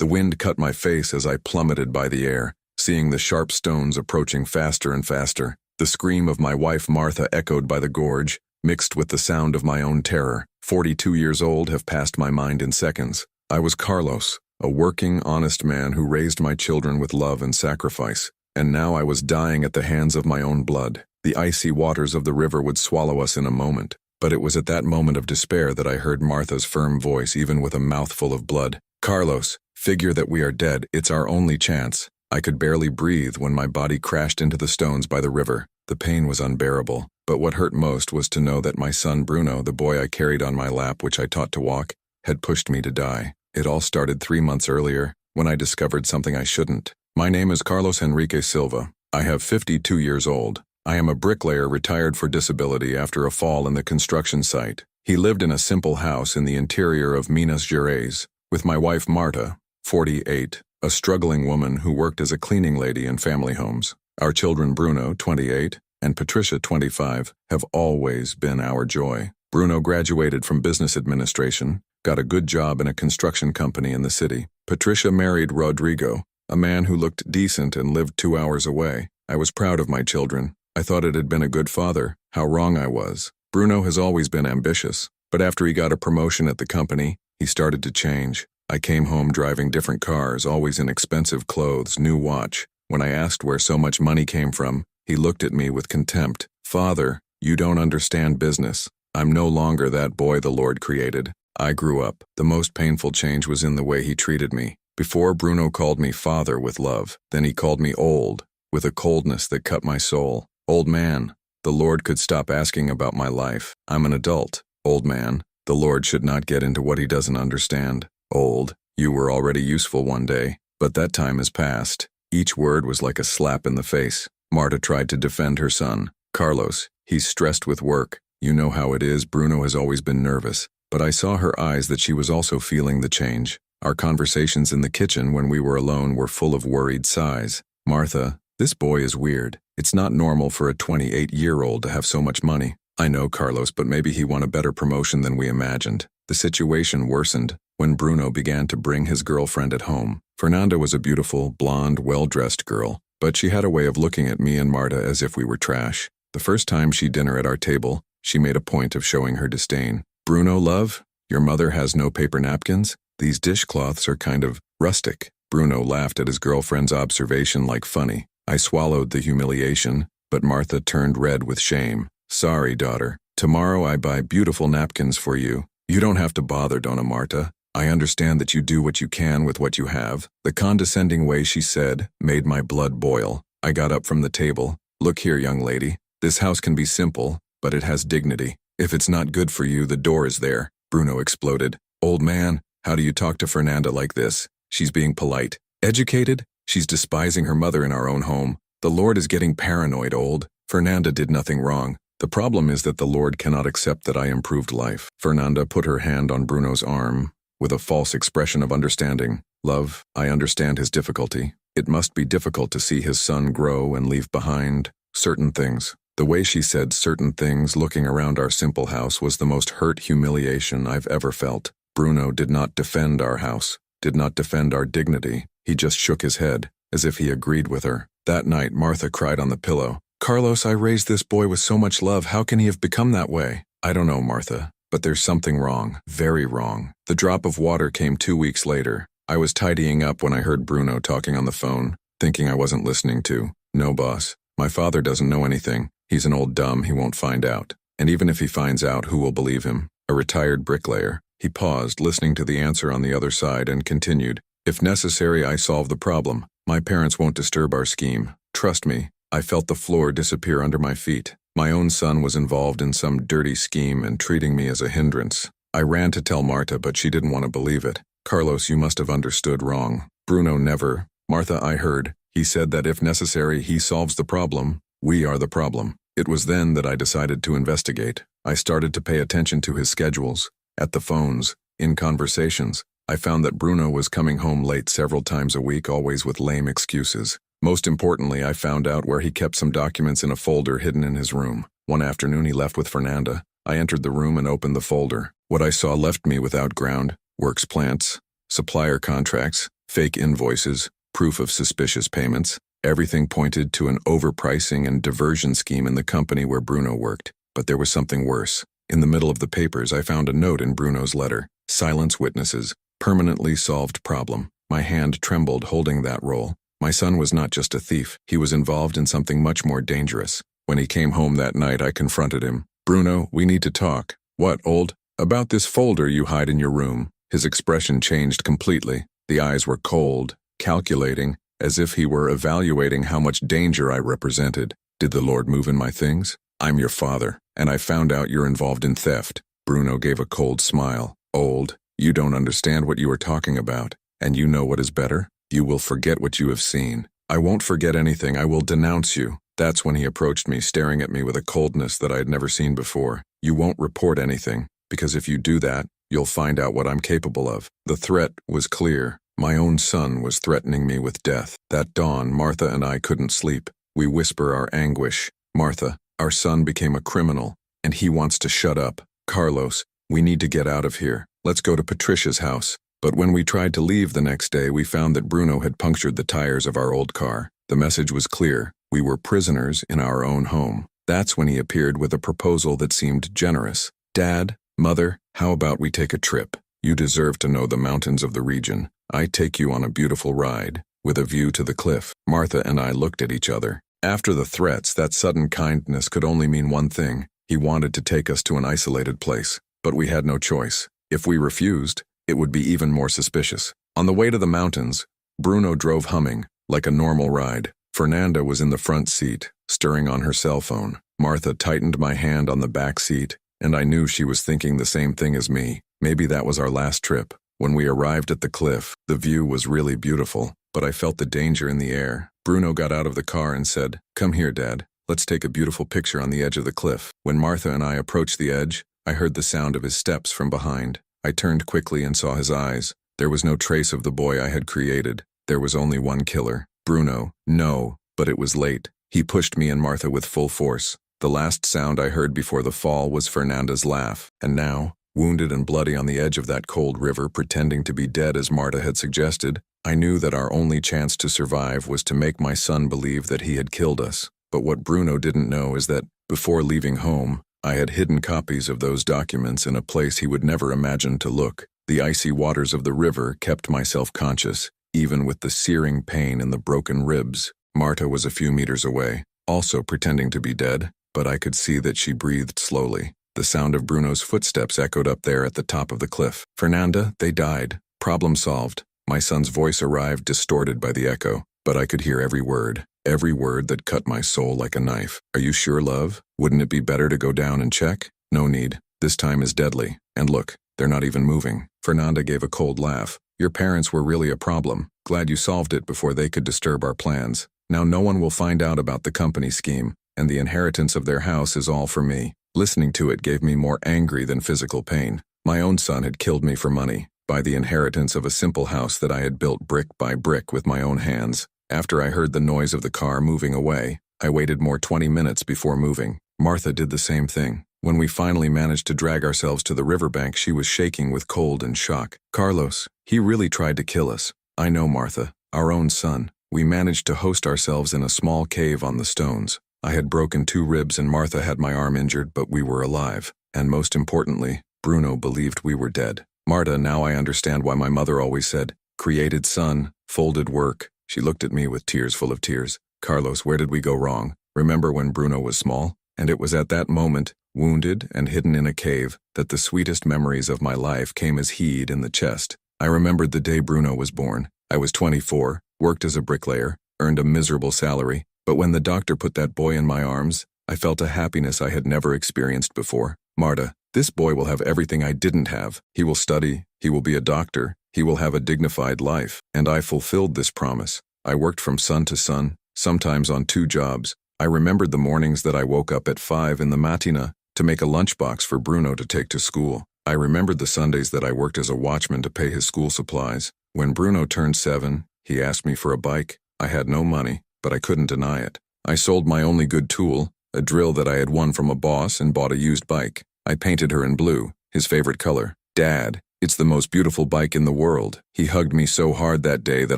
The wind cut my face as I plummeted by the air, seeing the sharp stones approaching faster and faster. The scream of my wife Martha echoed by the gorge, mixed with the sound of my own terror. 42 years old have passed my mind in seconds. I was Carlos, a working, honest man who raised my children with love and sacrifice. And now I was dying at the hands of my own blood. The icy waters of the river would swallow us in a moment. But it was at that moment of despair that I heard Martha's firm voice, even with a mouthful of blood. Carlos, figure that we are dead. It's our only chance. I could barely breathe when my body crashed into the stones by the river. The pain was unbearable, but what hurt most was to know that my son Bruno, the boy I carried on my lap which I taught to walk, had pushed me to die. It all started 3 months earlier, when I discovered something I shouldn't. My name is Carlos Enrique Silva. I have 52 years old. I am a bricklayer retired for disability after a fall in the construction site. He lived in a simple house in the interior of Minas Gerais, with my wife Marta, 48, a struggling woman who worked as a cleaning lady in family homes. Our children Bruno, 28, and Patricia, 25, have always been our joy. Bruno graduated from business administration, got a good job in a construction company in the city. Patricia married Rodrigo, a man who looked decent and lived 2 hours away. I was proud of my children. I thought it had been a good father. How wrong I was. Bruno has always been ambitious, but after he got a promotion at the company, he started to change. I came home driving different cars, always in expensive clothes, new watch. When I asked where so much money came from, he looked at me with contempt. Father, you don't understand business. I'm no longer that boy the Lord created. I grew up. The most painful change was in the way he treated me. Before, Bruno called me father with love. Then he called me old, with a coldness that cut my soul. Old man, the Lord could stop asking about my life. I'm an adult. Old man, the Lord should not get into what he doesn't understand. Old, you were already useful one day, but that time is past. Each word was like a slap in the face. Marta tried to defend her son. Carlos, he's stressed with work. You know how it is, Bruno has always been nervous. But I saw her eyes that she was also feeling the change. Our conversations in the kitchen when we were alone were full of worried sighs. Martha, this boy is weird. It's not normal for a 28-year-old to have so much money. I know, Carlos, but maybe he won a better promotion than we imagined. The situation worsened when Bruno began to bring his girlfriend at home. Fernanda was a beautiful, blonde, well-dressed girl, but she had a way of looking at me and Marta as if we were trash. The first time she'd dinner at our table, she made a point of showing her disdain. Bruno, love, your mother has no paper napkins? These dishcloths are kind of rustic. Bruno laughed at his girlfriend's observation like funny. I swallowed the humiliation, but Martha turned red with shame. Sorry, daughter. Tomorrow I buy beautiful napkins for you. You don't have to bother, Dona Marta. I understand that you do what you can with what you have. The condescending way she said made my blood boil. I got up from the table. Look here, young lady. This house can be simple, but it has dignity. If it's not good for you, the door is there. Bruno exploded. Old man, how do you talk to Fernanda like this? She's being polite. Educated? She's despising her mother in our own home. The Lord is getting paranoid, old. Fernanda did nothing wrong. The problem is that the Lord cannot accept that I improved life. Fernanda put her hand on Bruno's arm, with a false expression of understanding. Love, I understand his difficulty. It must be difficult to see his son grow and leave behind certain things. The way she said certain things looking around our simple house was the most hurt humiliation I've ever felt. Bruno did not defend our house, did not defend our dignity. He just shook his head, as if he agreed with her. That night, Martha cried on the pillow. Carlos, I raised this boy with so much love. How can he have become that way? I don't know, Martha, but there's something wrong, very wrong. The drop of water came 2 weeks later. I was tidying up when I heard Bruno talking on the phone, thinking I wasn't listening to. No, boss. My father doesn't know anything. He's an old dumb, he won't find out. And even if he finds out, who will believe him? A retired bricklayer. He paused, listening to the answer on the other side, and continued. If necessary, I solve the problem. My parents won't disturb our scheme. Trust me. I felt the floor disappear under my feet. My own son was involved in some dirty scheme and treating me as a hindrance. I ran to tell Marta, but she didn't want to believe it. Carlos, you must have understood wrong. Bruno never. Martha, I heard. He said that if necessary, he solves the problem. We are the problem. It was then that I decided to investigate. I started to pay attention to his schedules, at the phones, in conversations. I found that Bruno was coming home late several times a week, always with lame excuses. Most importantly, I found out where he kept some documents in a folder hidden in his room. One afternoon he left with Fernanda. I entered the room and opened the folder. What I saw left me without ground. Works plants, supplier contracts, fake invoices, proof of suspicious payments. Everything pointed to an overpricing and diversion scheme in the company where Bruno worked. But there was something worse. In the middle of the papers, I found a note in Bruno's letter. Silence witnesses. Permanently solved problem. My hand trembled holding that roll. My son was not just a thief. He was involved in something much more dangerous. When he came home that night, I confronted him. "Bruno, we need to talk." "What, old?" "About this folder you hide in your room." His expression changed completely. The eyes were cold, calculating, as if he were evaluating how much danger I represented. "Did the Lord move in my things? I'm your father, and I found out you're involved in theft." Bruno gave a cold smile. "Old, you don't understand what you are talking about. And you know what is better? You will forget what you have seen." "I won't forget anything. I will denounce you." That's when he approached me, staring at me with a coldness that I had never seen before. "You won't report anything, because if you do that, you'll find out what I'm capable of." The threat was clear. My own son was threatening me with death. That dawn, Martha and I couldn't sleep. We whisper our anguish. "Martha, our son became a criminal, and he wants to shut up. Carlos, we need to get out of here. Let's go to Patricia's house." But when we tried to leave the next day, we found that Bruno had punctured the tires of our old car. The message was clear. We were prisoners in our own home. That's when he appeared with a proposal that seemed generous. "Dad, Mother, how about we take a trip? You deserve to know the mountains of the region. I take you on a beautiful ride, with a view to the cliff." Martha and I looked at each other. After the threats, that sudden kindness could only mean one thing. He wanted to take us to an isolated place. But we had no choice. If we refused, it would be even more suspicious. On the way to the mountains, Bruno drove humming, like a normal ride. Fernanda was in the front seat, stirring on her cell phone. Martha tightened my hand on the back seat, and I knew she was thinking the same thing as me. Maybe that was our last trip. When we arrived at the cliff, the view was really beautiful, but I felt the danger in the air. Bruno got out of the car and said, "Come here, Dad. Let's take a beautiful picture on the edge of the cliff." When Martha and I approached the edge, I heard the sound of his steps from behind. I turned quickly and saw his eyes. There was no trace of the boy I had created. There was only one killer. Bruno. No, but it was late. He pushed me and Martha with full force. The last sound I heard before the fall was Fernanda's laugh. And now, wounded and bloody on the edge of that cold river, pretending to be dead as Martha had suggested, I knew that our only chance to survive was to make my son believe that he had killed us. But what Bruno didn't know is that, before leaving home, I had hidden copies of those documents in a place he would never imagine to look. The icy waters of the river kept my self-conscious, even with the searing pain in the broken ribs. Marta was a few meters away, also pretending to be dead, but I could see that she breathed slowly. The sound of Bruno's footsteps echoed up there at the top of the cliff. "Fernanda, they died. Problem solved." My son's voice arrived distorted by the echo, but I could hear every word that cut my soul like a knife. "Are you sure, love? Wouldn't it be better to go down and check?" "No need. This time is deadly. And look, they're not even moving." Fernanda gave a cold laugh. "Your parents were really a problem. Glad you solved it before they could disturb our plans. Now no one will find out about the company scheme, and the inheritance of their house is all for me." Listening to it gave me more angry than physical pain. My own son had killed me for money, by the inheritance of a simple house that I had built brick by brick with my own hands. After I heard the noise of the car moving away, I waited more 20 minutes before moving. Martha did the same thing. When we finally managed to drag ourselves to the riverbank, she was shaking with cold and shock. "Carlos, he really tried to kill us." "I know, Martha. Our own son. We managed to host ourselves in a small cave on the stones. I had broken 2 ribs and Martha had my arm injured, but we were alive. And most importantly, Bruno believed we were dead." "Marta, now I understand why my mother always said, 'Created son, folded work.'" She looked at me with tears full of tears. "Carlos, where did we go wrong? Remember when Bruno was small? And it was at that moment, wounded and hidden in a cave, that the sweetest memories of my life came as heat in the chest. I remembered the day Bruno was born. I was 24, worked as a bricklayer, earned a miserable salary, but when the doctor put that boy in my arms, I felt a happiness I had never experienced before. Marta, this boy will have everything I didn't have. He will study, he will be a doctor, he will have a dignified life, and I fulfilled this promise. I worked from sun to sun, sometimes on 2 jobs. I remembered the mornings that I woke up at 5 in the matina to make a lunchbox for Bruno to take to school. I remembered the Sundays that I worked as a watchman to pay his school supplies. When Bruno turned 7, he asked me for a bike. I had no money, but I couldn't deny it. I sold my only good tool, a drill that I had won from a boss, and bought a used bike. I painted her in blue, his favorite color. "Dad, It's the most beautiful bike in the world. He hugged me so hard that day that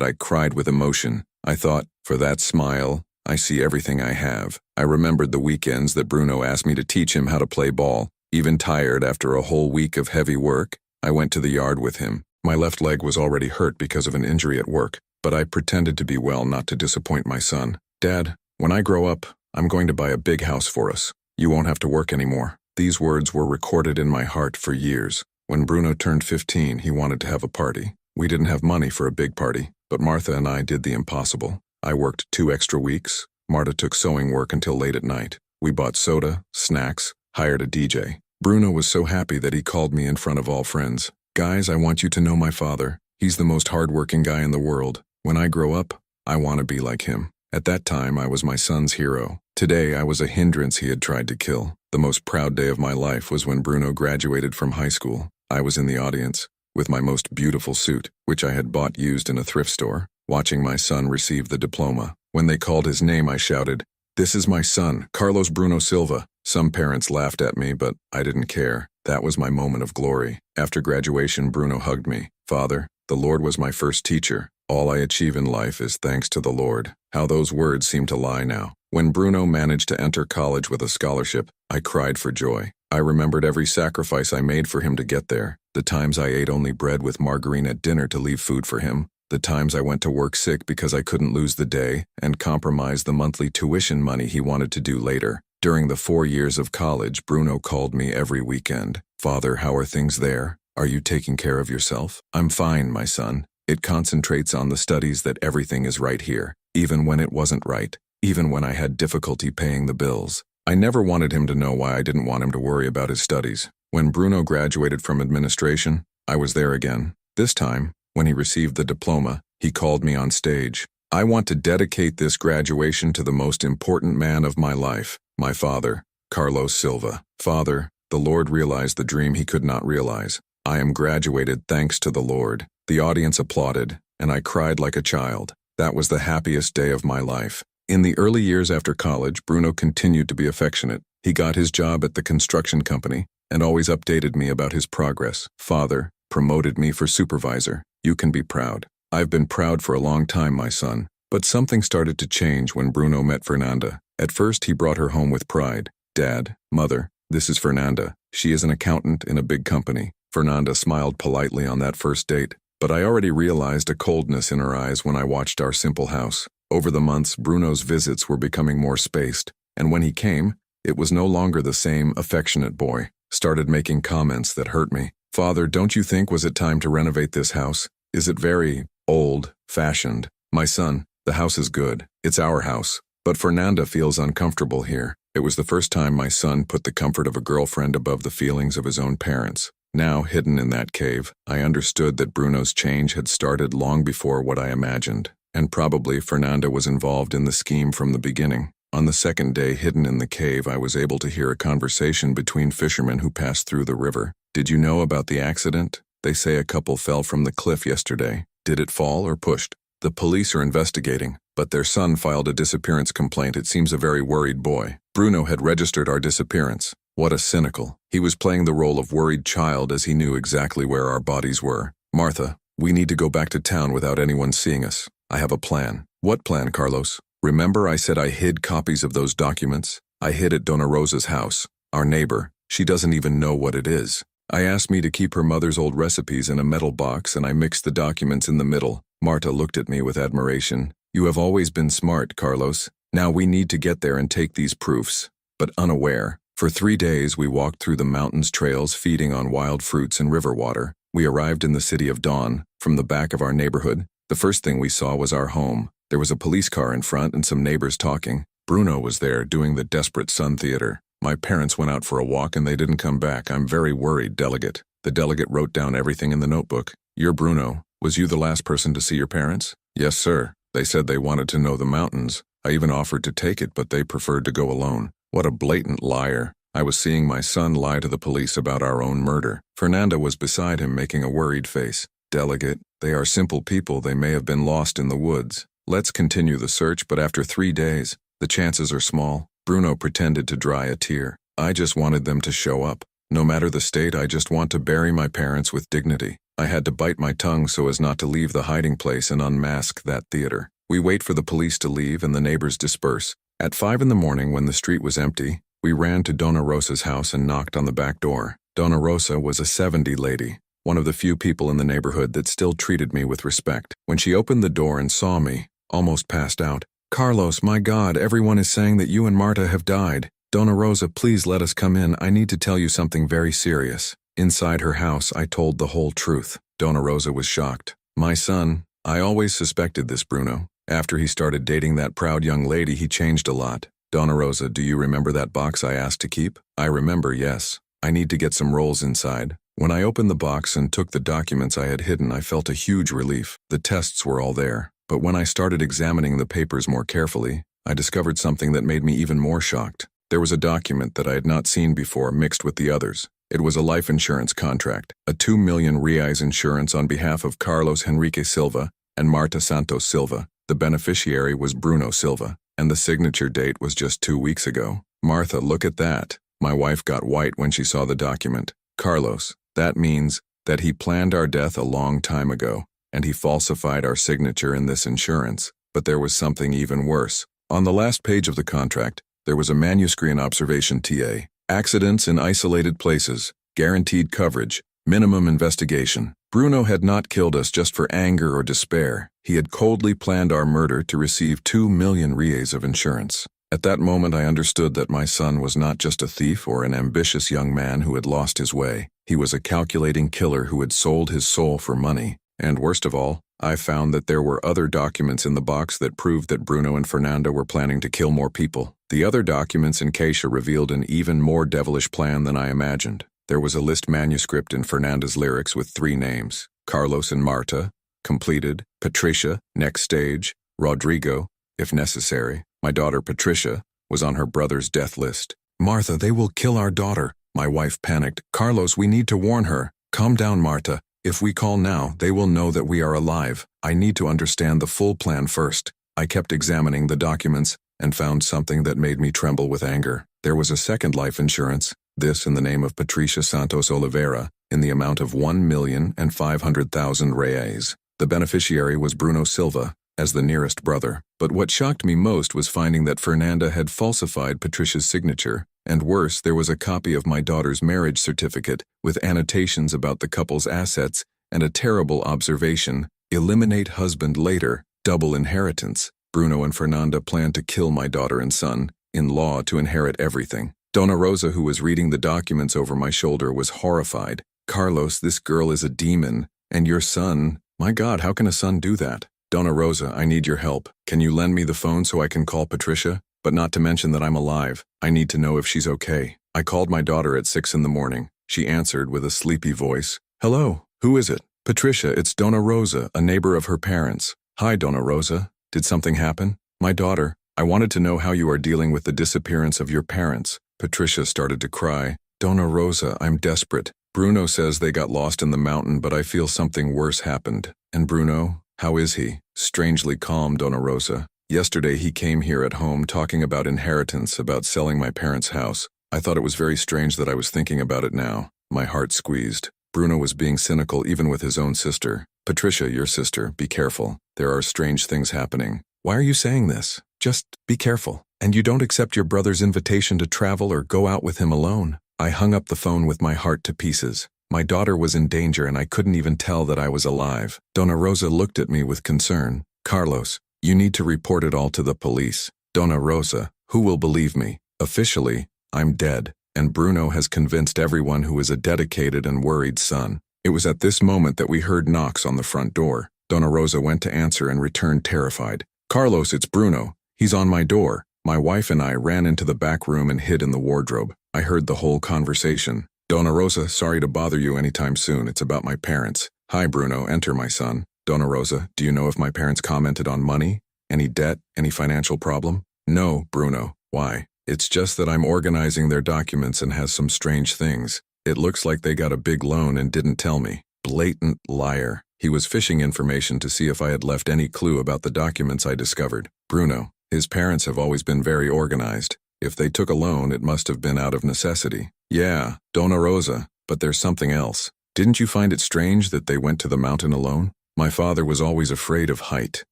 I cried with emotion. I thought, for that smile, I see everything I have. I remembered the weekends that Bruno asked me to teach him how to play ball. Even tired after a whole week of heavy work, I went to the yard with him. My left leg was already hurt because of an injury at work, but I pretended to be well not to disappoint my son. Dad, when I grow up, I'm going to buy a big house for us. You won't have to work anymore. These words were recorded in my heart for years. When Bruno turned 15, he wanted to have a party. We didn't have money for a big party, but Martha and I did the impossible. I worked 2 extra weeks. Martha took sewing work until late at night. We bought soda, snacks, hired a DJ. Bruno was so happy that he called me in front of all friends. Guys, I want you to know my father. He's the most hardworking guy in the world. When I grow up, I want to be like him. At that time, I was my son's hero. Today, I was a hindrance he had tried to kill. The most proud day of my life was when Bruno graduated from high school. I was in the audience, with my most beautiful suit, which I had bought used in a thrift store, watching my son receive the diploma. When they called his name, I shouted, "This is my son, Carlos Bruno Silva." Some parents laughed at me, but I didn't care. That was my moment of glory. After graduation, Bruno hugged me. "Father, the Lord was my first teacher. All I achieve in life is thanks to the Lord." How those words seem to lie now. When Bruno managed to enter college with a scholarship, I cried for joy. I remembered every sacrifice I made for him to get there. The times I ate only bread with margarine at dinner to leave food for him. The times I went to work sick because I couldn't lose the day and compromise the monthly tuition money he wanted to do later. During the 4 years of college, Bruno called me every weekend. "Father, how are things there? Are you taking care of yourself?" "I'm fine, my son." It concentrates on the studies that everything is right here, even when it wasn't right, even when I had difficulty paying the bills. I never wanted him to know why I didn't want him to worry about his studies. When Bruno graduated from administration, I was there again. This time, when he received the diploma, he called me on stage. "I want to dedicate this graduation to the most important man of my life, my father, Carlos Silva." Father, the Lord realized the dream he could not realize. I am graduated thanks to the Lord. The audience applauded, and I cried like a child. That was the happiest day of my life. In the early years after college, Bruno continued to be affectionate. He got his job at the construction company and always updated me about his progress. Father promoted me for supervisor. You can be proud. I've been proud for a long time, my son. But something started to change when Bruno met Fernanda. At first, he brought her home with pride. "Dad, Mother, this is Fernanda. She is an accountant in a big company." Fernanda smiled politely on that first date, but I already realized a coldness in her eyes when I watched our simple house. Over the months, Bruno's visits were becoming more spaced, and when he came, it was no longer the same affectionate boy. Started making comments that hurt me. "Father, don't you think was it time to renovate this house? Is it very old-fashioned?" "My son, the house is good. It's our house. But Fernanda feels uncomfortable here." It was the first time my son put the comfort of a girlfriend above the feelings of his own parents. Now, hidden in that cave, I understood that Bruno's change had started long before what I imagined. And probably Fernanda was involved in the scheme from the beginning. On the second day hidden in the cave, I was able to hear a conversation between fishermen who passed through the river. "Did you know about the accident? They say a couple fell from the cliff yesterday. Did it fall or pushed? The police are investigating, but their son filed a disappearance complaint. It seems a very worried boy." Bruno had registered our disappearance. What a cynical. He was playing the role of worried child as he knew exactly where our bodies were. "Martha, we need to go back to town without anyone seeing us. I have a plan." "What plan, Carlos?" "Remember I said I hid copies of those documents? I hid at Dona Rosa's house, our neighbor. She doesn't even know what it is. I asked me to keep her mother's old recipes in a metal box and I mixed the documents in the middle." Marta looked at me with admiration. "You have always been smart, Carlos. Now we need to get there and take these proofs." But unaware, for 3 days we walked through the mountains trails feeding on wild fruits and river water. We arrived in the city of Dawn, from the back of our neighborhood. The first thing we saw was our home. There was a police car in front and some neighbors talking. Bruno was there doing the Desperate Son Theater. My parents went out for a walk and they didn't come back. "I'm very worried, Delegate." The delegate wrote down everything in the notebook. "You're Bruno. Was you the last person to see your parents?" "Yes, sir. They said they wanted to know the mountains. I even offered to take it, but they preferred to go alone." What a blatant liar. I was seeing my son lie to the police about our own murder. Fernanda was beside him making a worried face. "Delegate, they are simple people. They may have been lost in the woods. Let's continue the search, but after 3 days, the chances are small." Bruno pretended to dry a tear. "I just wanted them to show up. No matter the state, I just want to bury my parents with dignity. I had to bite my tongue so as not to leave the hiding place and unmask that theater. We wait for the police to leave and the neighbors disperse. At 5 in the morning, when the street was empty, we ran to Dona Rosa's house and knocked on the back door. Dona Rosa was a 70 lady, one of the few people in the neighborhood that still treated me with respect. When she opened the door and saw me, almost passed out. "Carlos, my God, everyone is saying that you and Marta have died. Dona Rosa, please let us come in. I need to tell you something very serious." Inside her house, I told the whole truth. Dona Rosa was shocked. "My son, I always suspected this, Bruno. After he started dating that proud young lady, he changed a lot. Dona Rosa, do you remember that box I asked to keep?" "I remember, yes. I need to get some rolls inside." When I opened the box and took the documents I had hidden, I felt a huge relief. The tests were all there. But when I started examining the papers more carefully, I discovered something that made me even more shocked. There was a document that I had not seen before mixed with the others. It was a life insurance contract, a 2 million reais insurance on behalf of Carlos Henrique Silva and Marta Santos Silva. The beneficiary was Bruno Silva, and the signature date was just 2 weeks ago. "Martha, look at that." My wife got white when she saw the document. "Carlos, that means that he planned our death a long time ago, and he falsified our signature in this insurance." But there was something even worse. On the last page of the contract, there was a manuscreen observation TA. "Accidents in isolated places, guaranteed coverage, minimum investigation." Bruno had not killed us just for anger or despair. He had coldly planned our murder to receive 2 million reais of insurance. At that moment, I understood that my son was not just a thief or an ambitious young man who had lost his way. He was a calculating killer who had sold his soul for money. And worst of all, I found that there were other documents in the box that proved that Bruno and Fernanda were planning to kill more people. The other documents in Caixa revealed an even more devilish plan than I imagined. There was a list manuscript in Fernanda's lyrics with 3 names: Carlos and Marta, completed; Patricia, next stage; Rodrigo, if necessary. My daughter Patricia was on her brother's death list. "Martha, they will kill our daughter." My wife panicked. "Carlos, we need to warn her." "Calm down, Marta. If we call now, they will know that we are alive. I need to understand the full plan first." I kept examining the documents and found something that made me tremble with anger. There was a second life insurance, this in the name of Patricia Santos Oliveira, in the amount of 1,500,000 reais. The beneficiary was Bruno Silva, as the nearest brother. But what shocked me most was finding that Fernanda had falsified Patricia's signature, and worse, there was a copy of my daughter's marriage certificate with annotations about the couple's assets and a terrible observation: eliminate husband later, double inheritance. Bruno and Fernanda planned to kill my daughter and son, in law to inherit everything. Dona Rosa, who was reading the documents over my shoulder, was horrified. "Carlos, this girl is a demon, and your son, my God, how can a son do that?" "Dona Rosa, I need your help. Can you lend me the phone so I can call Patricia? But not to mention that I'm alive. I need to know if she's okay." I called my daughter at 6 in the morning. She answered with a sleepy voice. "Hello, who is it?" "Patricia, it's Dona Rosa, a neighbor of her parents." "Hi, Dona Rosa. Did something happen?" "My daughter, I wanted to know how you are dealing with the disappearance of your parents." Patricia started to cry. "Dona Rosa, I'm desperate. Bruno says they got lost in the mountain, but I feel something worse happened." "And Bruno? How is he?" "Strangely calm, Dona Rosa. Yesterday he came here at home talking about inheritance, about selling my parents' house. I thought it was very strange that I was thinking about it now." My heart squeezed. Bruno was being cynical even with his own sister. "Patricia, your sister, be careful. There are strange things happening." "Why are you saying this?" "Just be careful. And you don't accept your brother's invitation to travel or go out with him alone." I hung up the phone with my heart to pieces. My daughter was in danger and I couldn't even tell that I was alive. Dona Rosa looked at me with concern. "Carlos, you need to report it all to the police." "Dona Rosa, who will believe me? Officially, I'm dead, and Bruno has convinced everyone who is a dedicated and worried son." It was at this moment that we heard knocks on the front door. Dona Rosa went to answer and returned terrified. "Carlos, it's Bruno. He's on my door." My wife and I ran into the back room and hid in the wardrobe. I heard the whole conversation. "Dona Rosa, sorry to bother you anytime soon. It's about my parents." "Hi, Bruno. Enter, my son." "Dona Rosa, do you know if my parents commented on money? Any debt? Any financial problem?" "No, Bruno. Why?" "It's just that I'm organizing their documents and has some strange things. It looks like they got a big loan and didn't tell me." Blatant liar. He was fishing information to see if I had left any clue about the documents I discovered. "Bruno, his parents have always been very organized. If they took a loan, it must have been out of necessity. Yeah, Dona Rosa, but there's something else. Didn't you find it strange that they went to the mountain alone? My father was always afraid of height.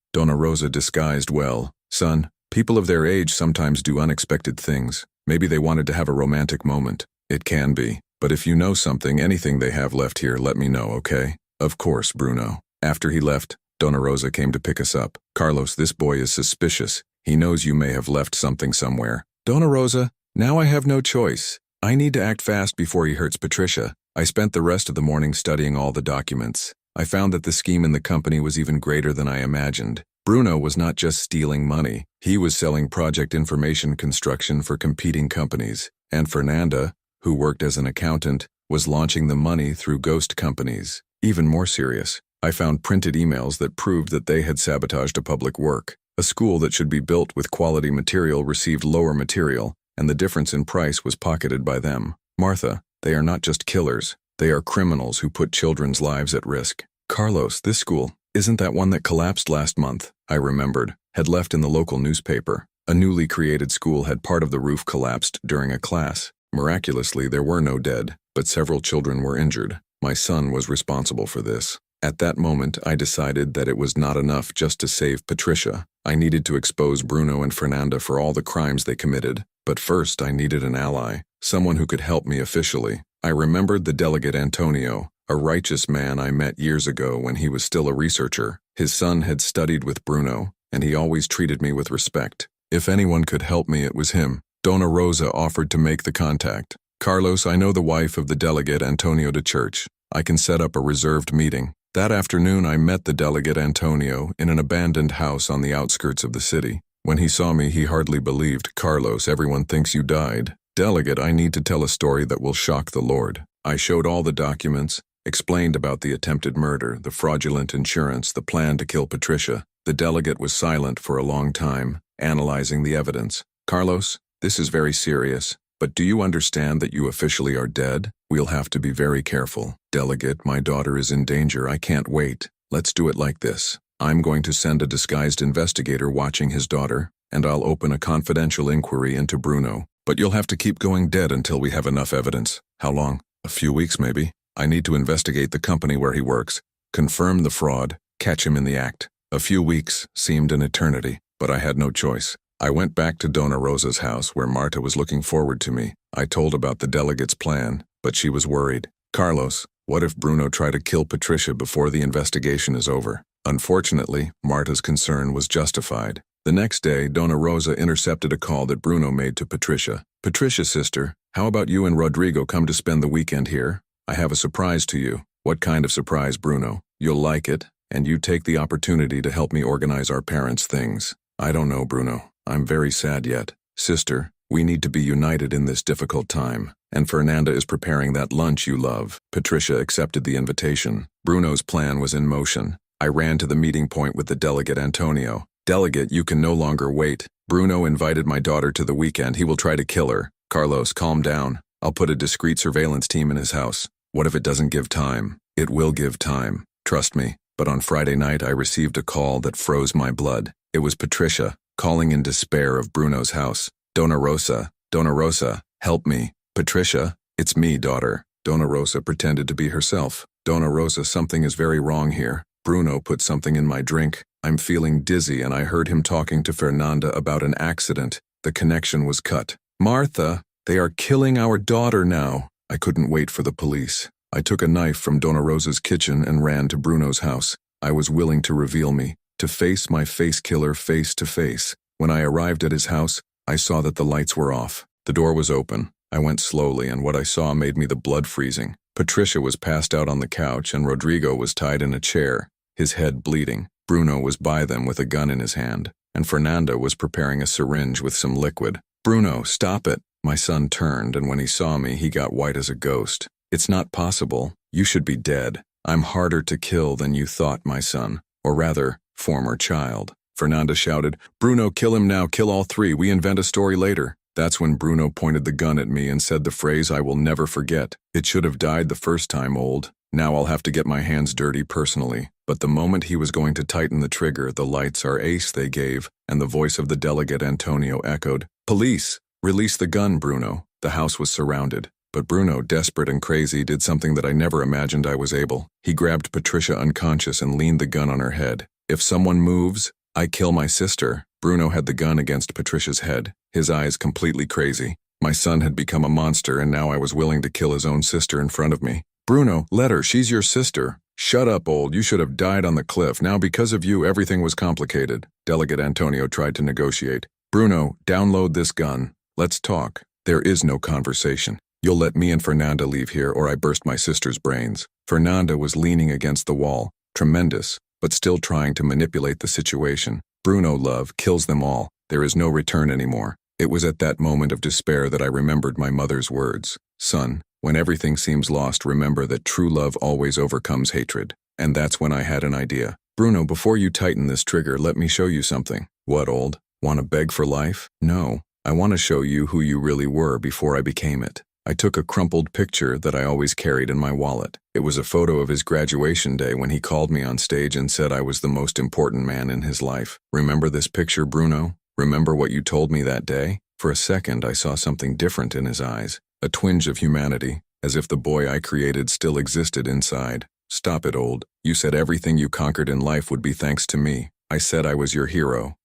Dona Rosa disguised well. Son, people of their age sometimes do unexpected things. Maybe they wanted to have a romantic moment. It can be. But if you know something, anything they have left here, let me know, okay? Of course, Bruno. After he left, Dona Rosa came to pick us up. Carlos, this boy is suspicious. He knows you may have left something somewhere. Dona Rosa, now I have no choice. I need to act fast before he hurts Patricia. I spent the rest of the morning studying all the documents. I found that the scheme in the company was even greater than I imagined. Bruno was not just stealing money. He was selling project information construction for competing companies. And Fernanda, who worked as an accountant, was launching the money through ghost companies. Even more serious, I found printed emails that proved that they had sabotaged a public work. A school that should be built with quality material received lower material, and the difference in price was pocketed by them. Martha, they are not just killers. They are criminals who put children's lives at risk. Carlos, this school, isn't that one that collapsed last month? I remembered, had left in the local newspaper. A newly created school had part of the roof collapsed during a class. Miraculously, there were no dead, but several children were injured. My son was responsible for this. At that moment, I decided that it was not enough just to save Patricia. I needed to expose Bruno and Fernanda for all the crimes they committed. But first, I needed an ally, someone who could help me officially. I remembered the delegate Antonio, a righteous man I met years ago when he was still a researcher. His son had studied with Bruno, and he always treated me with respect. If anyone could help me, it was him. Dona Rosa offered to make the contact. Carlos, I know the wife of the delegate Antonio de Church. I can set up a reserved meeting. That afternoon, I met the delegate Antonio in an abandoned house on the outskirts of the city. When he saw me, he hardly believed. Carlos, everyone thinks you died. Delegate, I need to tell a story that will shock the Lord. I showed all the documents, explained about the attempted murder, the fraudulent insurance, the plan to kill Patricia. The delegate was silent for a long time, analyzing the evidence. Carlos, this is very serious, but do you understand that you officially are dead? We'll have to be very careful. Delegate, my daughter is in danger. I can't wait. Let's do it like this. I'm going to send a disguised investigator watching his daughter, and I'll open a confidential inquiry into Bruno. But you'll have to keep going dead until we have enough evidence. How long? A few weeks, maybe. I need to investigate the company where he works, confirm the fraud, catch him in the act. A few weeks seemed an eternity, but I had no choice. I went back to Dona Rosa's house where Marta was looking forward to me. I told about the delegate's plan, but she was worried. Carlos, what if Bruno tried to kill Patricia before the investigation is over? Unfortunately, Marta's concern was justified. The next day, Dona Rosa intercepted a call that Bruno made to Patricia. Patricia, sister, how about you and Rodrigo come to spend the weekend here? I have a surprise to you. What kind of surprise, Bruno? You'll like it, and you take the opportunity to help me organize our parents' things. I don't know, Bruno. I'm very sad yet. Sister, we need to be united in this difficult time, and Fernanda is preparing that lunch you love. Patricia accepted the invitation. Bruno's plan was in motion. I ran to the meeting point with the delegate Antonio. Delegate, you can no longer wait. Bruno invited my daughter to the weekend. He will try to kill her. Carlos, calm down. I'll put a discreet surveillance team in his house. What if it doesn't give time? It will give time. Trust me. But on Friday night, I received a call that froze my blood. It was Patricia, calling in despair of Bruno's house. Dona Rosa, help me. Patricia, it's me, daughter. Dona Rosa pretended to be herself. Dona Rosa, something is very wrong here. Bruno put something in my drink. I'm feeling dizzy, and I heard him talking to Fernanda about an accident. The connection was cut. Martha, they are killing our daughter now. I couldn't wait for the police. I took a knife from Dona Rosa's kitchen and ran to Bruno's house. I was willing to reveal me, to face my face killer face to face. When I arrived at his house, I saw that the lights were off. The door was open. I went slowly, and what I saw made me the blood freezing. Patricia was passed out on the couch, and Rodrigo was tied in a chair, his head bleeding. Bruno was by them with a gun in his hand, and Fernanda was preparing a syringe with some liquid. Bruno, stop it. My son turned, and when he saw me, he got white as a ghost. It's not possible. You should be dead. I'm harder to kill than you thought, my son. Or rather, former child. Fernanda shouted, Bruno, kill him now, kill all three. We invent a story later. That's when Bruno pointed the gun at me and said the phrase I will never forget. It should have died the first time, old. Now I'll have to get my hands dirty personally. But the moment he was going to tighten the trigger, the lights are ace they gave, and the voice of the delegate Antonio echoed, Police! "Release the gun, Bruno." The house was surrounded. But Bruno, desperate and crazy, did something that I never imagined I was able. He grabbed Patricia unconscious and leaned the gun on her head. "If someone moves, I kill my sister." Bruno had the gun against Patricia's head, his eyes completely crazy. My son had become a monster, and now I was willing to kill his own sister in front of me. "Bruno, let her. She's your sister." "Shut up, old. You should have died on the cliff. Now because of you, everything was complicated." Delegate Antonio tried to negotiate. "Bruno, download this gun. Let's talk." "There is no conversation. You'll let me and Fernanda leave here or I burst my sister's brains." Fernanda was leaning against the wall, tremendous, but still trying to manipulate the situation. "Bruno, love, kills them all. There is no return anymore." It was at that moment of despair that I remembered my mother's words. "Son, when everything seems lost, remember that true love always overcomes hatred." And that's when I had an idea. "Bruno, before you tighten this trigger, let me show you something." "What, old? Want to beg for life?" "No. I want to show you who you really were before I became it." I took a crumpled picture that I always carried in my wallet. It was a photo of his graduation day when he called me on stage and said I was the most important man in his life. "Remember this picture, Bruno? Remember what you told me that day?" For a second, I saw something different in his eyes, a twinge of humanity, as if the boy I created still existed inside. "Stop it, old. You said everything you conquered in life would be thanks to me. I said I was your hero.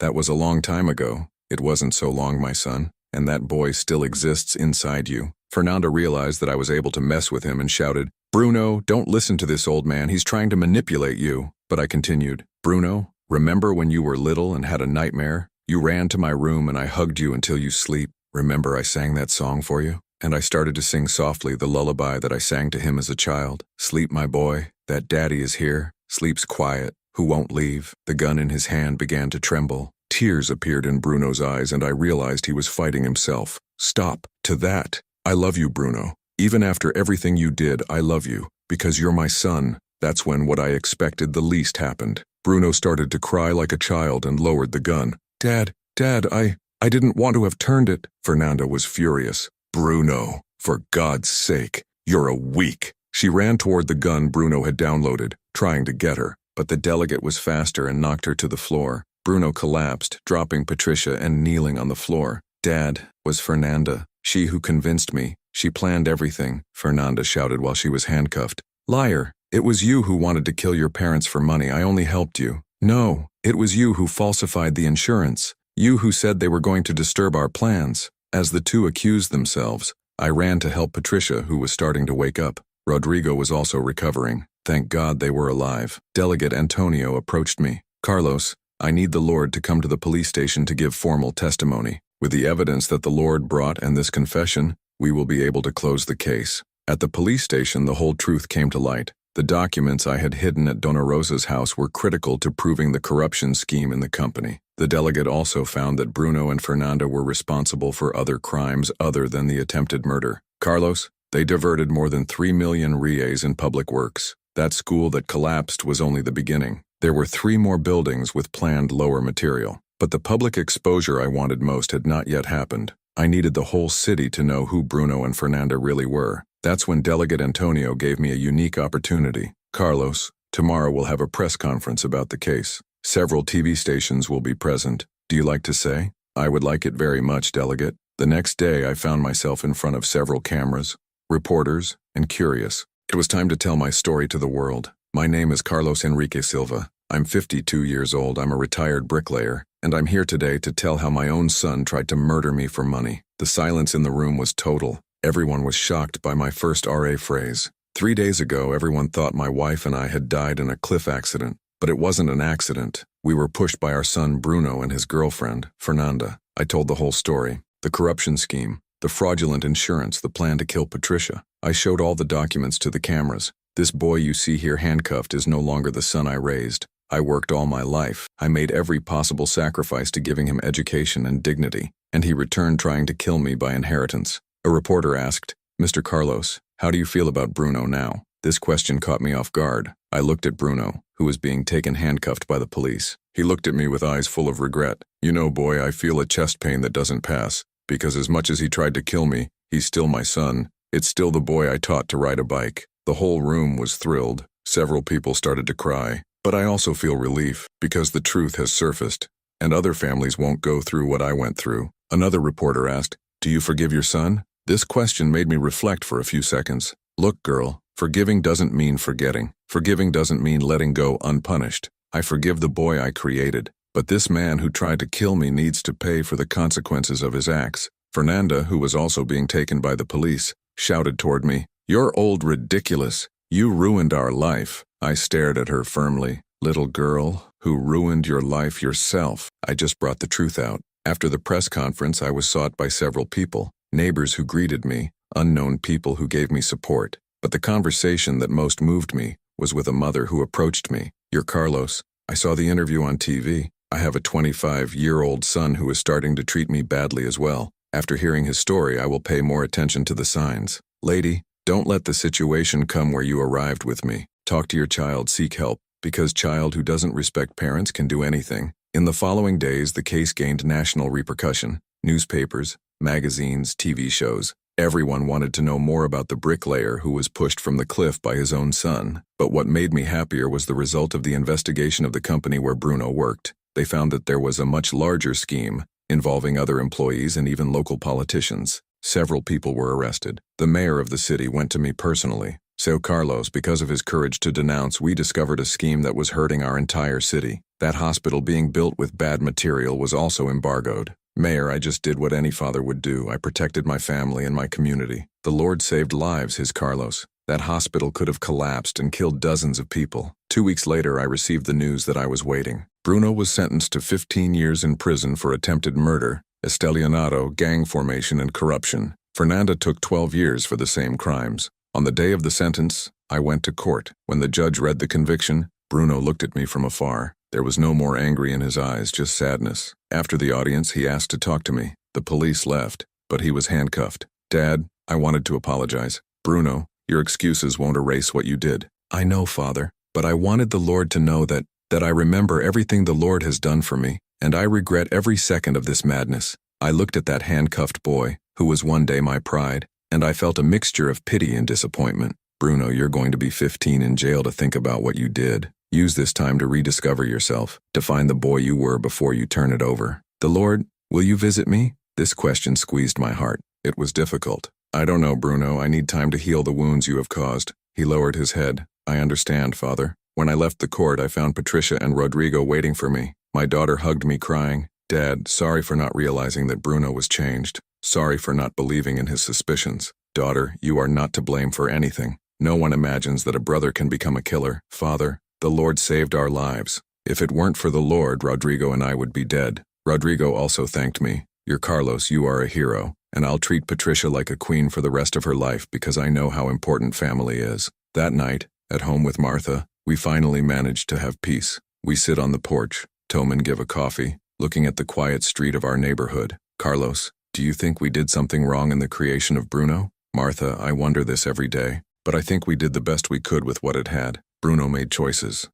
That was a long time ago." "It wasn't so long, my son. And that boy still exists inside you." Fernanda realized that I was able to mess with him and shouted, "Bruno, don't listen to this old man. He's trying to manipulate you." But I continued, "Bruno, remember when you were little and had a nightmare? You ran to my room and I hugged you until you sleep. Remember I sang that song for you?" And I started to sing softly the lullaby that I sang to him as a child. "Sleep, my boy, that daddy is here. Sleeps quiet, who won't leave." The gun in his hand began to tremble. Tears appeared in Bruno's eyes and I realized he was fighting himself. "Stop. To that. I love you, Bruno. Even after everything you did, I love you. Because you're my son." That's when what I expected the least happened. Bruno started to cry like a child and lowered the gun. Dad, I didn't want to have turned it." Fernanda was furious. "Bruno, for God's sake, you're a weak." She ran toward the gun Bruno had downloaded, trying to get her, but the delegate was faster and knocked her to the floor. Bruno collapsed, dropping Patricia and kneeling on the floor. "Dad," was Fernanda. "She who convinced me. She planned everything," Fernanda shouted while she was handcuffed. "Liar! It was you who wanted to kill your parents for money. I only helped you." "No, it was you who falsified the insurance. You who said they were going to disturb our plans." As the two accused themselves, I ran to help Patricia, who was starting to wake up. Rodrigo was also recovering. Thank God they were alive. Delegate Antonio approached me. "Carlos, I need the Lord to come to the police station to give formal testimony. With the evidence that the Lord brought and this confession, we will be able to close the case." At the police station, the whole truth came to light. The documents I had hidden at Dona Rosa's house were critical to proving the corruption scheme in the company. The delegate also found that Bruno and Fernanda were responsible for other crimes other than the attempted murder. "Carlos, they diverted more than 3 million reais in public works. That school that collapsed was only the beginning. There were 3 more buildings with planned lower material. But the public exposure I wanted most had not yet happened. I needed the whole city to know who Bruno and Fernanda really were. That's when Delegate Antonio gave me a unique opportunity. "Carlos, tomorrow we'll have a press conference about the case. Several TV stations will be present. Do you like to say?" "I would like it very much, Delegate." The next day I found myself in front of several cameras, reporters, and curious. It was time to tell my story to the world. My name is Carlos Enrique Silva. I'm 52 years old. I'm a retired bricklayer, and I'm here today to tell how my own son tried to murder me for money. The silence in the room was total. Everyone was shocked by my first RA phrase. 3 days ago, everyone thought my wife and I had died in a cliff accident, but it wasn't an accident. We were pushed by our son Bruno and his girlfriend, Fernanda. I told the whole story. The corruption scheme, the fraudulent insurance, the plan to kill Patricia. I showed all the documents to the cameras. This boy you see here handcuffed is no longer the son I raised. I worked all my life. I made every possible sacrifice to giving him education and dignity, and he returned trying to kill me by inheritance. A reporter asked, "Mr. Carlos, how do you feel about Bruno now?" This question caught me off guard. I looked at Bruno, who was being taken handcuffed by the police. He looked at me with eyes full of regret. "You know, boy, I feel a chest pain that doesn't pass, because as much as he tried to kill me, he's still my son. It's still the boy I taught to ride a bike." The whole room was thrilled. Several people started to cry. But I also feel relief, because the truth has surfaced. and other families won't go through what I went through. Another reporter asked, "Do you forgive your son?" This question made me reflect for a few seconds. Look, girl, forgiving doesn't mean forgetting. Forgiving doesn't mean letting go unpunished. I forgive the boy I created, but this man who tried to kill me needs to pay for the consequences of his acts. Fernanda, who was also being taken by the police, shouted toward me, "You're old ridiculous. You ruined our life." I stared at her firmly. Little girl, who ruined your life yourself. I just brought the truth out. After the press conference, I was sought by several people, neighbors who greeted me, unknown people who gave me support. But the conversation that most moved me was with a mother who approached me. "You're Carlos. I saw the interview on TV. I have a 25-year-old son who is starting to treat me badly as well. After hearing his story, I will pay more attention to the signs. Lady, don't let the situation come where you arrived with me. Talk to your child, seek help, because child who doesn't respect parents can do anything." In the following days, the case gained national repercussion. Newspapers, magazines, TV shows. Everyone wanted to know more about the bricklayer who was pushed from the cliff by his own son. But what made me happier was the result of the investigation of the company where Bruno worked. They found that there was a much larger scheme, involving other employees and even local politicians. Several people were arrested. The mayor of the city went to me personally. So Carlos, because of his courage to denounce, we discovered a scheme that was hurting our entire city. That hospital being built with bad material was also embargoed. Mayor, I just did what any father would do. I protected my family and my community. The Lord saved lives, his Carlos. That hospital could have collapsed and killed dozens of people. 2 weeks later, I received the news that I was waiting. Bruno was sentenced to 15 years in prison for attempted murder, estelionato, gang formation, and corruption. Fernanda took 12 years for the same crimes. On the day of the sentence, I went to court. When the judge read the conviction, Bruno looked at me from afar. There was no more angry in his eyes, just sadness. After the audience, he asked to talk to me. The police left, but he was handcuffed. "Dad, I wanted to apologize." "Bruno, your excuses won't erase what you did." "I know, Father, but I wanted the Lord to know that I remember everything the Lord has done for me, and I regret every second of this madness." I looked at that handcuffed boy, who was one day my pride, and I felt a mixture of pity and disappointment. "Bruno, you're going to be 15 in jail to think about what you did. Use this time to rediscover yourself, to find the boy you were before you turn it over." "The Lord, will you visit me?" This question squeezed my heart. It was difficult. "I don't know, Bruno. I need time to heal the wounds you have caused." He lowered his head. "I understand, Father." When I left the court, I found Patricia and Rodrigo waiting for me. My daughter hugged me, crying, "Dad, sorry for not realizing that Bruno was changed. Sorry for not believing in his suspicions. Daughter, you are not to blame for anything. No one imagines that a brother can become a killer. Father, the Lord saved our lives. If it weren't for the Lord, Rodrigo and I would be dead." Rodrigo also thanked me. "Your Carlos, you are a hero, and I'll treat Patricia like a queen for the rest of her life because I know how important family is." That night, at home with Martha, we finally managed to have peace. We sit on the porch, Toman give a coffee, looking at the quiet street of our neighborhood. "Carlos, do you think we did something wrong in the creation of Bruno?" "Martha, I wonder this every day, but I think we did the best we could with what it had. Bruno made choices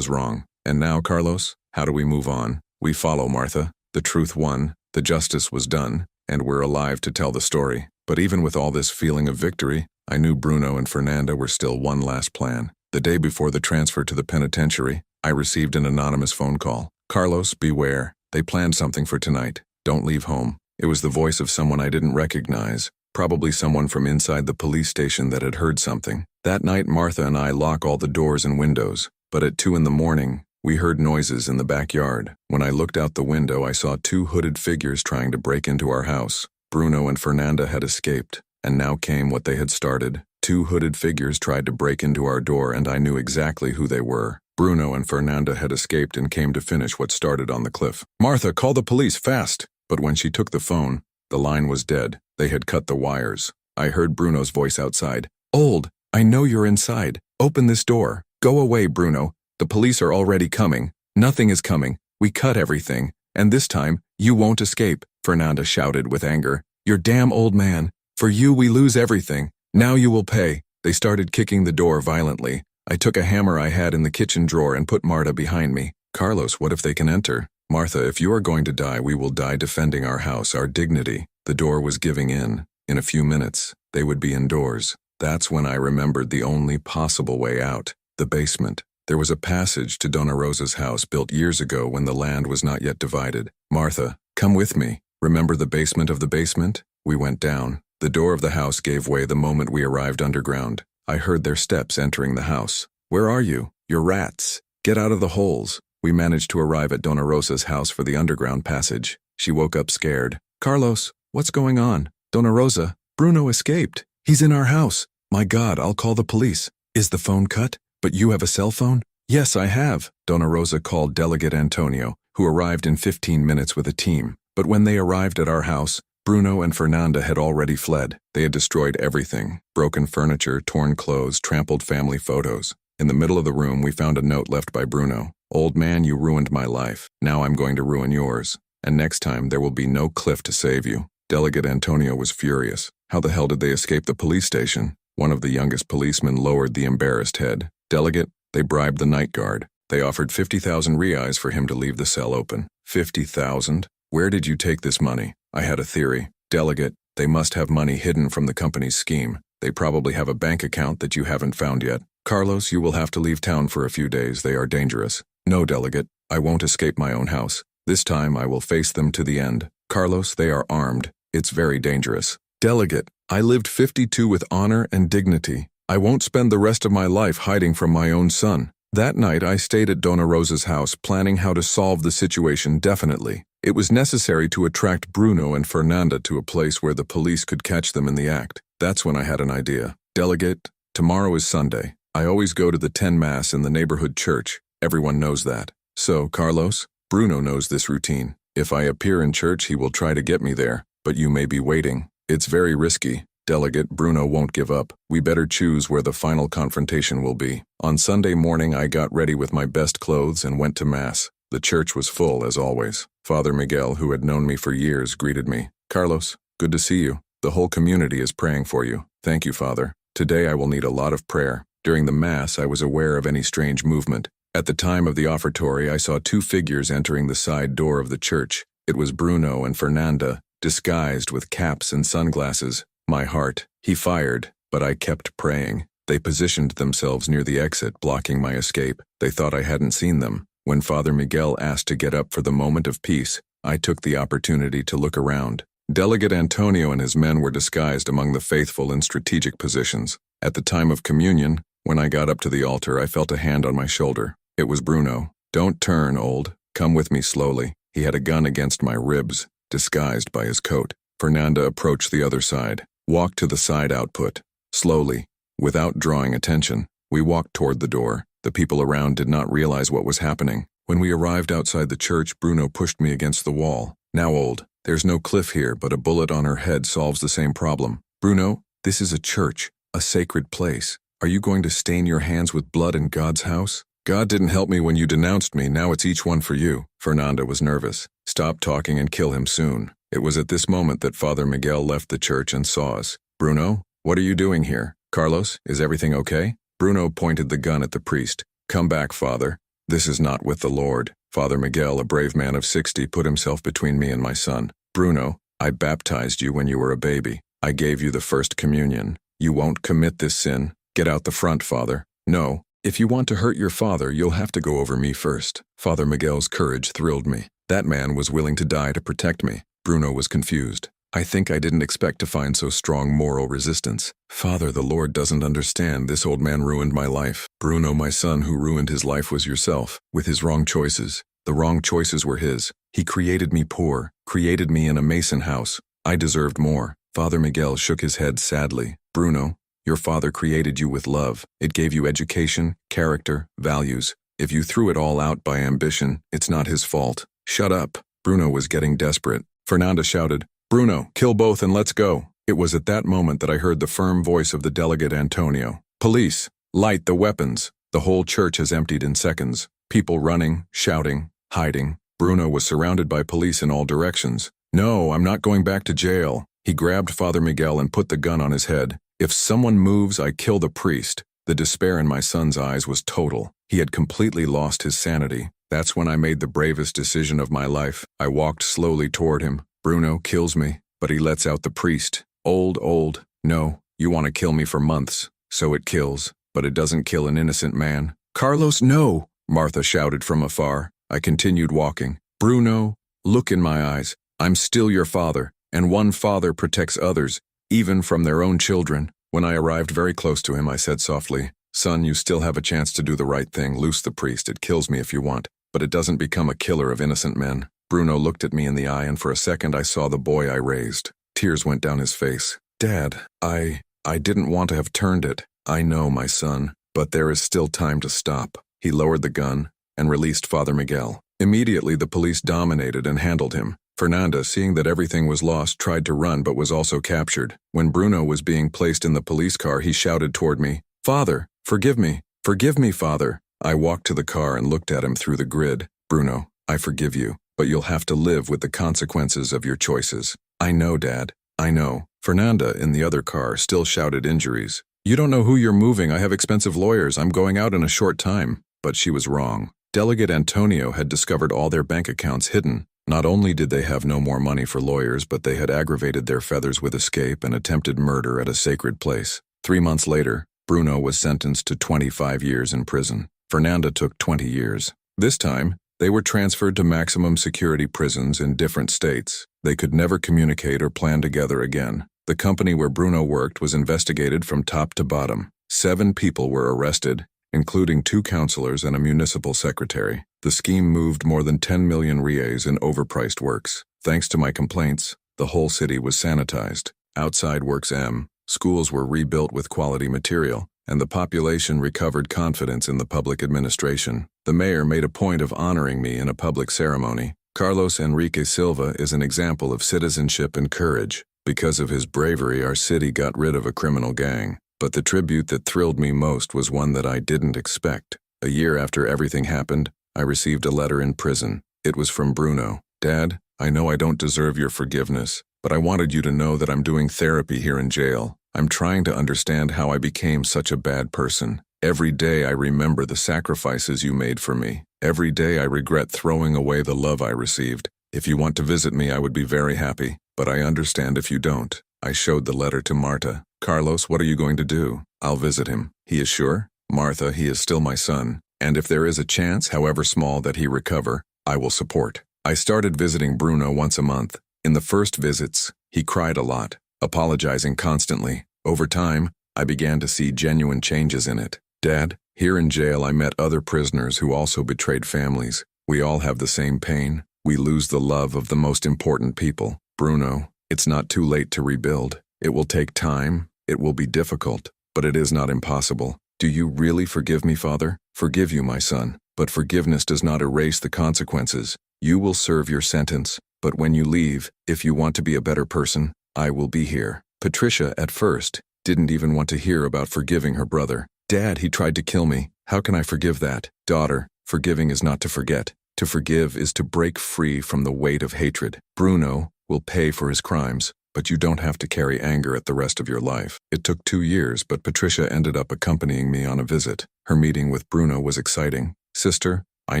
wrong. And now, Carlos, how do we move on?" "We follow, Martha. The truth won, the justice was done, and we're alive to tell the story." But even with all this feeling of victory, I knew Bruno and Fernanda were still one last plan. The day before the transfer to the penitentiary, I received an anonymous phone call. "Carlos, beware. They planned something for tonight. Don't leave home." It was the voice of someone I didn't recognize, probably someone from inside the police station that had heard something. That night, Martha and I lock all the doors and windows, but at 2 in the morning, we heard noises in the backyard. When I looked out the window, I saw 2 hooded figures trying to break into our house. Bruno and Fernanda had escaped, and now came what they had started. 2 hooded figures tried to break into our door, and I knew exactly who they were. Bruno and Fernanda had escaped and came to finish what started on the cliff. "Martha, call the police, fast!" But when she took the phone, the line was dead. They had cut the wires. I heard Bruno's voice outside. "Old, I know you're inside. Open this door." "Go away, Bruno. The police are already coming." "Nothing is coming. We cut everything. And this time, you won't escape," Fernanda shouted with anger. "You're damn old man. For you, we lose everything. Now you will pay." They started kicking the door violently. I took a hammer I had in the kitchen drawer and put Marta behind me. "Carlos, what if they can enter?" "Martha, if you are going to die, we will die defending our house, our dignity." The door was giving in. In a few minutes, they would be indoors. That's when I remembered the only possible way out, the basement. There was a passage to Donna Rosa's house built years ago when the land was not yet divided. Martha, come with me. Remember the basement of the basement? We went down. The door of the house gave way the moment we arrived underground. I heard their steps entering the house. Where are you? You're rats. Get out of the holes. We managed to arrive at Donna Rosa's house for the underground passage. She woke up scared. Carlos, what's going on? Donna Rosa, Bruno escaped. He's in our house. My God, I'll call the police. Is the phone cut? But you have a cell phone? Yes, I have. Donna Rosa called Delegate Antonio, who arrived in 15 minutes with a team. But when they arrived at our house, Bruno and Fernanda had already fled. They had destroyed everything: broken furniture, torn clothes, trampled family photos. In the middle of the room, we found a note left by Bruno. Old man, you ruined my life. Now I'm going to ruin yours. And next time, there will be no Cliff to save you. Delegate Antonio was furious. How the hell did they escape the police station? One of the youngest policemen lowered the embarrassed head. Delegate, they bribed the night guard. They offered 50,000 reais for him to leave the cell open. 50,000? Where did you take this money? I had a theory. Delegate, they must have money hidden from the company's scheme. They probably have a bank account that you haven't found yet. Carlos, you will have to leave town for a few days. They are dangerous. No, Delegate, I won't escape my own house. This time I will face them to the end. Carlos, they are armed. It's very dangerous. Delegate, I lived 52 with honor and dignity. I won't spend the rest of my life hiding from my own son. That night I stayed at Donna Rosa's house planning how to solve the situation definitely. It was necessary to attract Bruno and Fernanda to a place where the police could catch them in the act. That's when I had an idea. Delegate, tomorrow is Sunday. I always go to the 10 Mass in the neighborhood church. Everyone knows that. So, Carlos, Bruno knows this routine. If I appear in church, he will try to get me there, but you may be waiting. It's very risky. Delegate, Bruno won't give up. We better choose where the final confrontation will be. On Sunday morning, I got ready with my best clothes and went to Mass. The church was full, as always. Father Miguel, who had known me for years, greeted me. Carlos, good to see you. The whole community is praying for you. Thank you, Father. Today I will need a lot of prayer. During the Mass, I was aware of any strange movement. At the time of the offertory, I saw two figures entering the side door of the church. It was Bruno and Fernanda, disguised with caps and sunglasses. My heart. He fired, but I kept praying. They positioned themselves near the exit, blocking my escape. They thought I hadn't seen them. When Father Miguel asked to get up for the moment of peace, I took the opportunity to look around. Delegate Antonio and his men were disguised among the faithful in strategic positions. At the time of communion, when I got up to the altar, I felt a hand on my shoulder. It was Bruno. Don't turn, old. Come with me slowly. He had a gun against my ribs, disguised by his coat. Fernanda approached the other side. Walked to the side output. Slowly, without drawing attention, we walked toward the door. The people around did not realize what was happening. When we arrived outside the church, Bruno pushed me against the wall. Now, old, there's no Cliff here, but a bullet on her head solves the same problem. Bruno, this is a church, a sacred place. Are you going to stain your hands with blood in God's house? God didn't help me when you denounced me. Now it's each one for you. Fernanda was nervous. Stop talking and kill him soon. It was at this moment that Father Miguel left the church and saw us. Bruno, what are you doing here? Carlos, is everything okay? Bruno pointed the gun at the priest. Come back, Father. This is not with the Lord. Father Miguel, a brave man of 60, put himself between me and my son. Bruno, I baptized you when you were a baby. I gave you the first communion. You won't commit this sin. Get out the front, Father. No. If you want to hurt your father, you'll have to go over me first. Father Miguel's courage thrilled me. That man was willing to die to protect me. Bruno was confused. I think I didn't expect to find so strong moral resistance. Father, the Lord doesn't understand. This old man ruined my life. Bruno, my son, who ruined his life was yourself, with his wrong choices. The wrong choices were his. He created me poor, created me in a mason house. I deserved more. Father Miguel shook his head sadly. Bruno, your father created you with love. It gave you education, character, values. If you threw it all out by ambition, it's not his fault. Shut up. Bruno was getting desperate. Fernanda shouted, Bruno, kill both and let's go. It was at that moment that I heard the firm voice of the delegate Antonio. Police, light the weapons. The whole church has emptied in seconds. People running, shouting, hiding. Bruno was surrounded by police in all directions. No, I'm not going back to jail. He grabbed Father Miguel and put the gun on his head. If someone moves, I kill the priest. The despair in my son's eyes was total. He had completely lost his sanity. That's when I made the bravest decision of my life. I walked slowly toward him. Bruno kills me, but he lets out the priest. Old. No, you want to kill me for months. So it kills, but it doesn't kill an innocent man. Carlos, no! Martha shouted from afar. I continued walking. Bruno, look in my eyes. I'm still your father, and one father protects others, even from their own children. When I arrived very close to him, I said softly, Son, you still have a chance to do the right thing. Loose the priest. It kills me if you want, but it doesn't become a killer of innocent men. Bruno looked at me in the eye, and for a second I saw the boy I raised. Tears went down his face. Dad, I didn't want to have turned it. I know, my son, but there is still time to stop. He lowered the gun and released Father Miguel. Immediately the police dominated and handled him. Fernanda, seeing that everything was lost, tried to run but was also captured. When Bruno was being placed in the police car, he shouted toward me, Father, forgive me. Forgive me, Father. I walked to the car and looked at him through the grid. Bruno, I forgive you, but you'll have to live with the consequences of your choices. I know, Dad. I know. Fernanda, in the other car, still shouted injuries. You don't know who you're moving. I have expensive lawyers. I'm going out in a short time. But she was wrong. Delegate Antonio had discovered all their bank accounts hidden. Not only did they have no more money for lawyers, but they had aggravated their feathers with escape and attempted murder at a sacred place. 3 months later, Bruno was sentenced to 25 years in prison. Fernanda took 20 years. This time, they were transferred to maximum security prisons in different states. They could never communicate or plan together again. The company where Bruno worked was investigated from top to bottom. 7 people were arrested, including 2 counselors and a municipal secretary. The scheme moved more than 10 million reais in overpriced works. Thanks to my complaints, the whole city was sanitized. Outside Works M, schools were rebuilt with quality material, and the population recovered confidence in the public administration. The mayor made a point of honoring me in a public ceremony. Carlos Enrique Silva is an example of citizenship and courage. Because of his bravery, our city got rid of a criminal gang. But the tribute that thrilled me most was one that I didn't expect. A year after everything happened, I received a letter in prison. It was from Bruno. Dad, I know I don't deserve your forgiveness, but I wanted you to know that I'm doing therapy here in jail. I'm trying to understand how I became such a bad person. Every day I remember the sacrifices you made for me. Every day I regret throwing away the love I received. If you want to visit me, I would be very happy, but I understand if you don't. I showed the letter to Marta. Carlos, what are you going to do? I'll visit him. He is sure? Martha, he is still my son, and if there is a chance, however small, that he recover, I will support. I started visiting Bruno once a month. In the first visits, he cried a lot, apologizing constantly. Over time, I began to see genuine changes in it. Dad, here in jail I met other prisoners who also betrayed families. We all have the same pain. We lose the love of the most important people. Bruno, it's not too late to rebuild. It will take time. It will be difficult, but it is not impossible. Do you really forgive me, Father? Forgive you, my son. But forgiveness does not erase the consequences. You will serve your sentence, but when you leave, if you want to be a better person, I will be here. Patricia, at first, didn't even want to hear about forgiving her brother. Dad, he tried to kill me. How can I forgive that? Daughter, forgiving is not to forget. To forgive is to break free from the weight of hatred. Bruno will pay for his crimes, but you don't have to carry anger at the rest of your life. It took 2 years, but Patricia ended up accompanying me on a visit. Her meeting with Bruno was exciting. Sister, I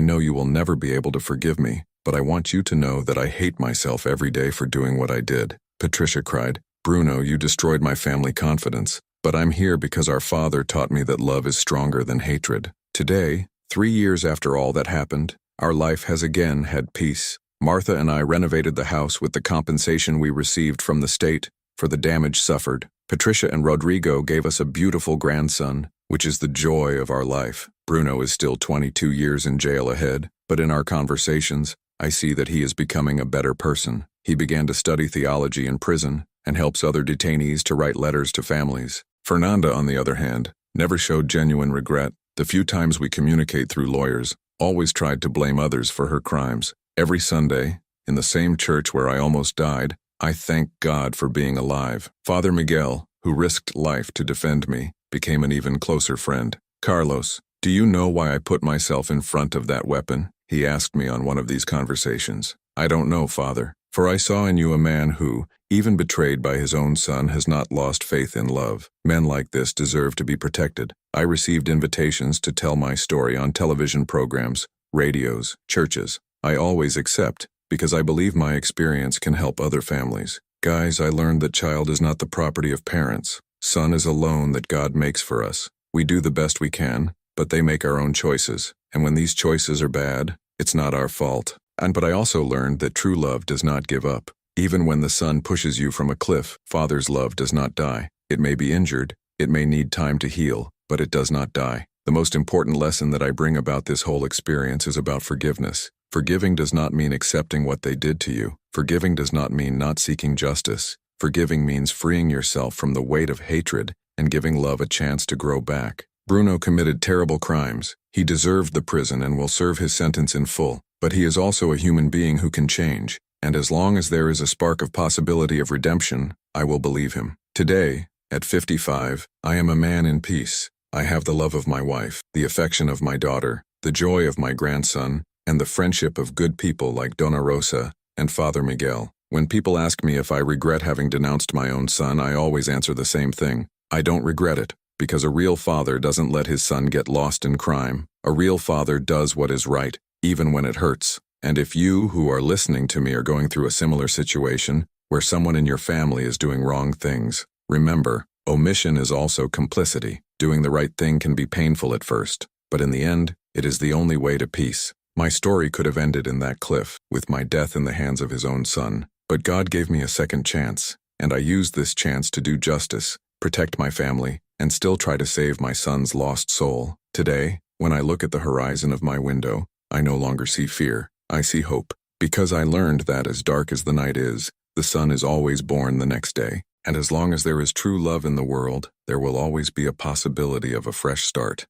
know you will never be able to forgive me, but I want you to know that I hate myself every day for doing what I did. Patricia cried, Bruno, you destroyed my family confidence, but I'm here because our father taught me that love is stronger than hatred. Today, 3 years after all that happened, our life has again had peace. Martha and I renovated the house with the compensation we received from the state for the damage suffered. Patricia and Rodrigo gave us a beautiful grandson, which is the joy of our life. Bruno is still 22 years in jail ahead, but in our conversations, I see that he is becoming a better person. He began to study theology in prison and helps other detainees to write letters to families. Fernanda, on the other hand, never showed genuine regret. The few times we communicate through lawyers, always tried to blame others for her crimes. Every Sunday, in the same church where I almost died, I thank God for being alive. Father Miguel, who risked life to defend me, became an even closer friend. Carlos, do you know why I put myself in front of that weapon? He asked me on one of these conversations. I don't know, Father, for I saw in you a man who, even betrayed by his own son, has not lost faith in love. Men like this deserve to be protected. I received invitations to tell my story on television programs, radios, churches. I always accept, because I believe my experience can help other families. Guys, I learned that child is not the property of parents. Son is a loan that God makes for us. We do the best we can, but they make our own choices. And when these choices are bad, it's not our fault. But I also learned that true love does not give up. Even when the son pushes you from a cliff, father's love does not die. It may be injured, it may need time to heal, but it does not die. The most important lesson that I bring about this whole experience is about forgiveness. Forgiving does not mean accepting what they did to you. Forgiving does not mean not seeking justice. Forgiving means freeing yourself from the weight of hatred and giving love a chance to grow back. Bruno committed terrible crimes. He deserved the prison and will serve his sentence in full. But he is also a human being who can change. And as long as there is a spark of possibility of redemption, I will believe him. Today, at 55, I am a man in peace. I have the love of my wife, the affection of my daughter, the joy of my grandson, and the friendship of good people like Dona Rosa and Father Miguel. When people ask me if I regret having denounced my own son, I always answer the same thing. I don't regret it, because a real father doesn't let his son get lost in crime. A real father does what is right, even when it hurts. And if you who are listening to me are going through a similar situation, where someone in your family is doing wrong things, remember, omission is also complicity. Doing the right thing can be painful at first, but in the end, it is the only way to peace. My story could have ended in that cliff, with my death in the hands of his own son. But God gave me a second chance, and I used this chance to do justice, protect my family, and still try to save my son's lost soul. Today, when I look at the horizon of my window, I no longer see fear, I see hope. Because I learned that as dark as the night is, the sun is always born the next day. And as long as there is true love in the world, there will always be a possibility of a fresh start.